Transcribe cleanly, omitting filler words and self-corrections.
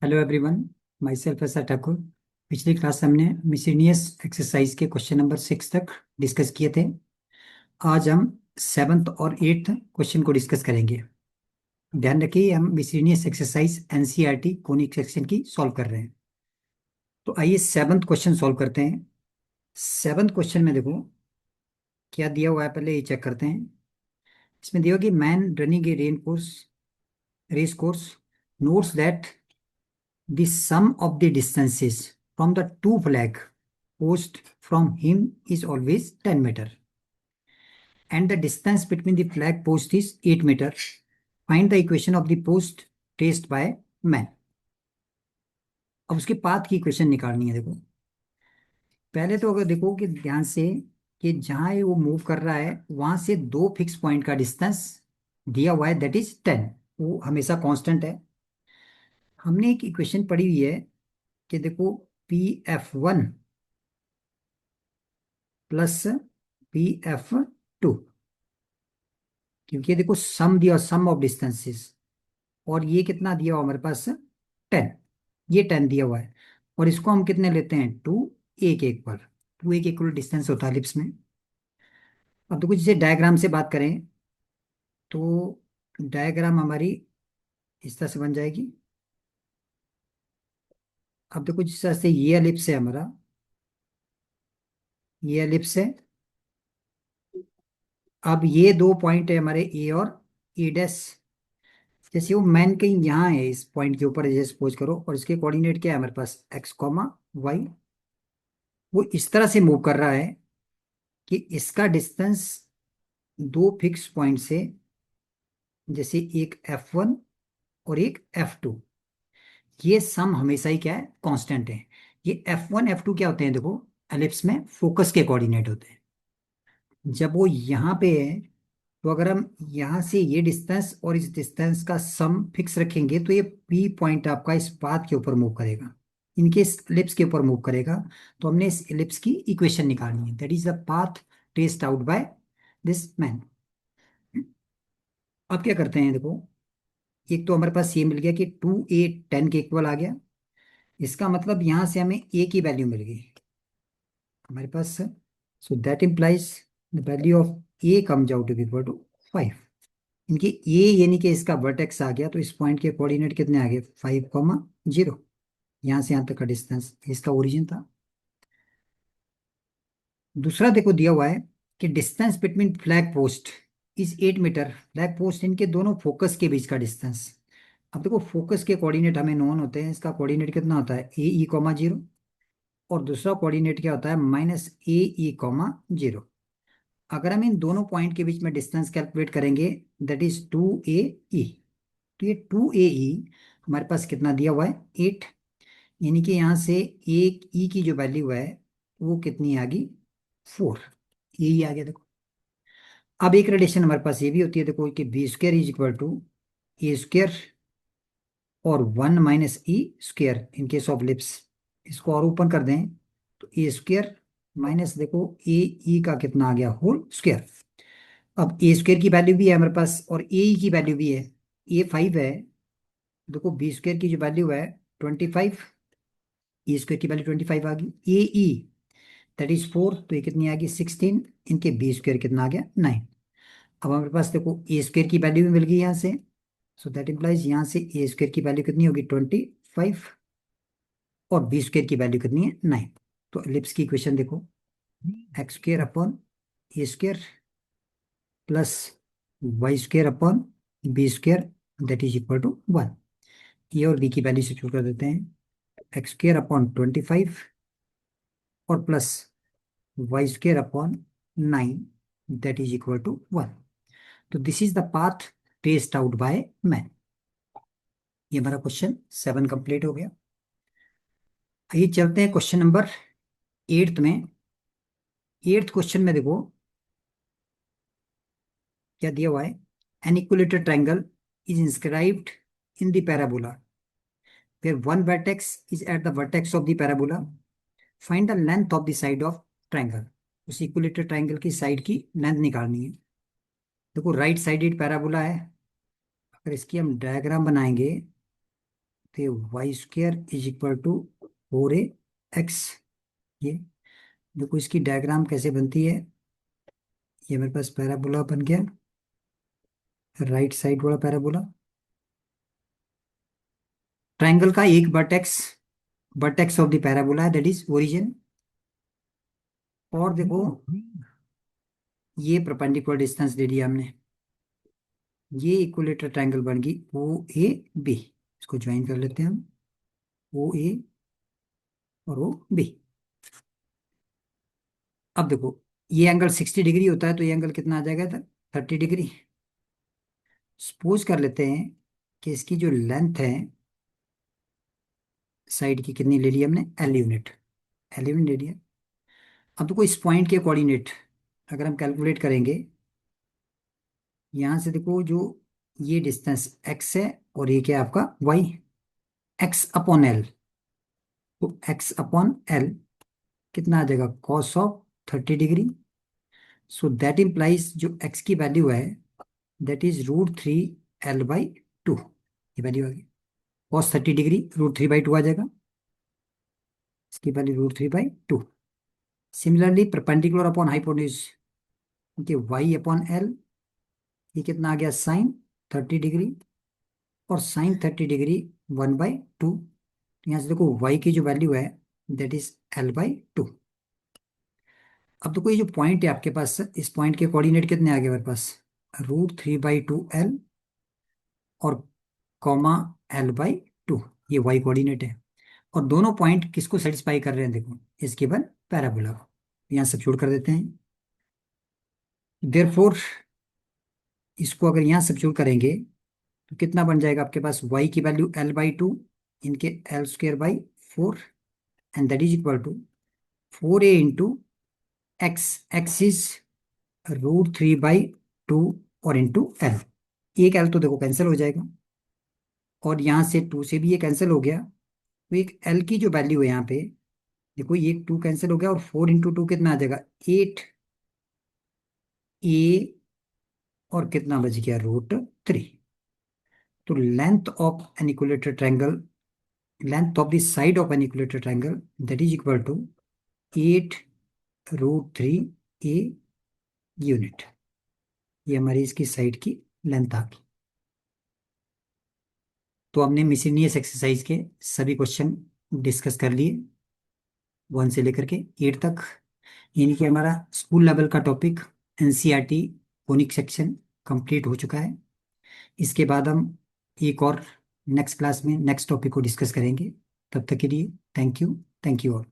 Hello everyone. My self S Thakur. पिछली class हमने miscellaneous exercise के क्वेश्चन नंबर 6 तक डिस्कस किए थे। आज हम सेवन्थ और एट्थ क्वेश्चन को डिस्कस करेंगे। ध्यान रखिए, हम miscellaneous exercise NCERT conic section की सॉल्व कर रहे हैं। तो आइए सेवन्थ क्वेश्चन सॉल्व करते हैं। सेवन्थ क्वेश्चन में देखो क्या दिया हुआ है, पहले ये चेक करते हैं। इसमें दिया हुआ कि man running a race course notes that the sum of the distances from the two flag posts from him is always 10 meter and the distance between the flag post is 8 meter. Find the equation of the post traced by man. अब उसके path की equation निकालनी है। देखो पहले तो अगर देखो कि ध्यान से कि जहां ये वो मूव कर रहा है वहां से दो फिक्स पॉइंट का डिस्टेंस दिया हुआ है, दैट इज 10। वो हमेशा कांस्टेंट है। हमने एक इक्वेशन पढ़ी हुई है कि देखो Pf1 प्लस Pf2, क्योंकि ये देखो सम दिया, सम ऑफ डिस्टेंसेस, और ये कितना दिया हुआ हमारे पास 10। ये 10 दिया हुआ है और इसको हम कितने लेते हैं 2, एक एक पर। 2 एक इक्वल डिस्टेंस होता है एलिप्स में। अब देखो जैसे डायग्राम से बात करें तो डायग्राम हमारी इस तरह से बन जाएगी। अब देखो जिस तरह से ये एलिप्स है हमारा, ये एलिप्स है। अब ये दो पॉइंट है हमारे ए और ए डैश। जैसे वो मैन कहीं यहाँ है इस पॉइंट के ऊपर, जैसे सपोज करो, और इसके कोऑर्डिनेट क्या है हमारे पास एक्स कॉमा वाई। वो इस तरह से मूव कर रहा है कि इसका डिस्टेंस दो फिक्स पॉइंट से, जैसे एक F1 और एक F2, ये सम हमेशा ही क्या है कांस्टेंट है। ये F1 F2 क्या होते हैं देखो, एलिप्स में फोकस के कोऑर्डिनेट होते हैं। जब वो यहाँ पे है तो अगर हम यहाँ से ये डिस्टेंस और इस डिस्टेंस का सम फिक्स रखेंगे तो ये P पॉइंट आपका इस पाथ के ऊपर मूव करेगा, इनके इस एलिप्स के ऊपर मूव करेगा। तो हमने इस एलिप्स की इक्वेशन निकालनी है, that is the path traced out by this man. अब क्या करते हैं देखो, एक तो हमारे पास ये मिल गया कि 2a 10 के इक्वल आ गया। इसका मतलब यहां से हमें a की वैल्यू मिल गई हमारे पास। So that implies the value of a comes out to be equal to 5। इनके a यानी कि इसका वर्टेक्स आ गया, तो इस पॉइंट के कोऑर्डिनेट कितने आ गए 5,0। यहां से यहां तक का डिस्टेंस इसका ओरिजिन था। दूसरा देखो दिया हुआ है कि distance between flag post is 8 metre. Flag post इनके दोनों फोकस के बीच का डिस्टेंस। अब देखो फोकस के कोऑर्डिनेट हमें नोन होते हैं, इसका कोऑर्डिनेट कितना होता है ए ई कॉमा जीरो, और दूसरा कोऑर्डिनेट क्या होता है -AE,0। अगर हम इन दोनों पॉइंट के बीच में डिस्टेंस कैलकुलेट करेंगे दैट इज 2AE। तो ये 2AE हमारे पास कितना दिया हुआ है 8, यानी कि यहाँ से एक ई की जो वैल्यू है वो कितनी आ गई 4। यही आ गया देखो। अब एक रिलेशन हमारे पास ये भी होती है देखो कि b square is equal to a square और 1 - E square in case of ellipse. इसको और ओपन कर दें तो ए स्क्र माइनस देखो ए ई का कितना आ गया होल स्क्र। अब ए स्क्र की वैल्यू भी है हमारे पास और ए ई की वैल्यू भी है। ए 5 है, देखो बी स्क्र की जो वैल्यू है 25, ए स्क्र की वैल्यू 25 आ गई। ए ई दैट इज 4, तो ये कितनी आ गई 16। इनके बी स्क्र कितना आ गया 9। अब हमारे पास देखो ए स्क्र की वैल्यू भी मिल गई यहाँ से। सो दैट इम्प्लाइज यहाँ से ए स्क्र की वैल्यू कितनी होगी 25 और बी स्क्र की वैल्यू कितनी है 9। तो एलिप्स की इक्वेशन देखो x square upon a square plus y square upon b square that is equal to 1। A और बी की वैल्यू सब्स्टिट्यूट कर देते हैं, एक्स स्क्र अपॉन 25 और plus y square upon 9 that is equal to 1। तो this is the path traced out by man. ये हमारा question 7 complete हो गया। आइए चलते हैं क्वेश्चन नंबर 8th में। 8th क्वेश्चन में देखो क्या दिया हुआ है, N equilateral triangle is inscribed in the parabola where one vertex is at the vertex of the parabola. Find the length of the side of triangle. उस equilateral triangle की side की length निकालनी है। देखो राइट साइडेड पैराबोला है, अगर इसकी हम डायग्राम बनाएंगे तो ये y square is equal to 4ax। ये देखो इसकी डायग्राम कैसे बनती है। ये मेरे पास पैराबोला बन गया, राइट साइड वाला पैराबोला। ट्रायंगल का एक वर्टेक्स ऑफ द पैराबोला है, दैट इज ओरिजिन। और देखो ये परपेंडिकुलर डिस्टेंस दे दिया हमने। ये इक्विलेटरल ट्रायंगल बन गई ओ ए बी। इसको ज्वाइन कर लेते हैं हम, ओ ए और ओ बी। अब देखो ये एंगल 60 डिग्री होता है, तो ये एंगल कितना आ जाएगा, 30 डिग्री। सपोज कर लेते हैं कि इसकी जो लेंथ है साइड की कितनी ले ली हमने, एल यूनिट। एल यूनिट ले लिया। अब देखो इस पॉइंट के कोऑर्डिनेट अगर हम कैलकुलेट करेंगे, यहां से देखो जो ये डिस्टेंस एक्स है और ये क्या है आपका वाई, एक्स अपॉन एल। तो एक्स अपॉन एल कितना आ जाएगा, cos of 30 degree. So that implies जो एक्स की वैल्यू है दैट इज √3l/2। ये वैल्यू आ गई, कॉस 30 डिग्री √3/2 आ जाएगा, इसकी value √3/2। Similarly perpendicular upon hypotenuse, क्योंकि वाई अपॉन एल ये कितना आ गया, साइन 30 डिग्री। और साइन 30 डिग्री 1/2। यहाँ से देखो वाई की जो वैल्यू है दैट इज l/2। अब देखो ये जो पॉइंट है आपके पास, इस पॉइंट के कोऑर्डिनेट कितने आ गए मेरे पास, √3/2l और कॉमा l/2। ये वाई कोऑर्डिनेट है। और दोनों पॉइंट किसको सेटिस्फाई कर रहे हैं, देखो इस गिवन पैराबोला को। यहाँ सब्स्टिट्यूट कर देते हैं। देयरफॉर इसको अगर यहाँ सब्स्टिट्यूट करेंगे तो कितना बन जाएगा आपके पास, y की वैल्यू l/2 इनके l² / 4 and that is equal to 4a into x. X is √3/2 और इंटू एल। एक एल तो देखो कैंसिल हो जाएगा, और यहाँ से 2 से भी ये कैंसिल हो गया। तो एक एल की जो वैल्यू है यहाँ पे, देखो ये 2 कैंसिल हो गया, और 4 × 2 कितना आ जाएगा, 8a। और कितना बच गया, √3। तो length of an equilateral triangle, length of the side of an equilateral triangle that is equal to 8√3a unit. ये हमारी इसकी साइड की लेंथ आ गई। तो हमने मिसलेनियस एक्सरसाइज के सभी क्वेश्चन डिस्कस कर लिए, 1 से लेकर के 8 तक। यानी कि हमारा स्कूल लेवल का topic NCERT phonic section complete हो चुका है। इसके बाद हम एक और नेक्स्ट क्लास में नेक्स्ट टॉपिक को डिस्कस करेंगे। तब तक के लिए थैंक यू ऑल।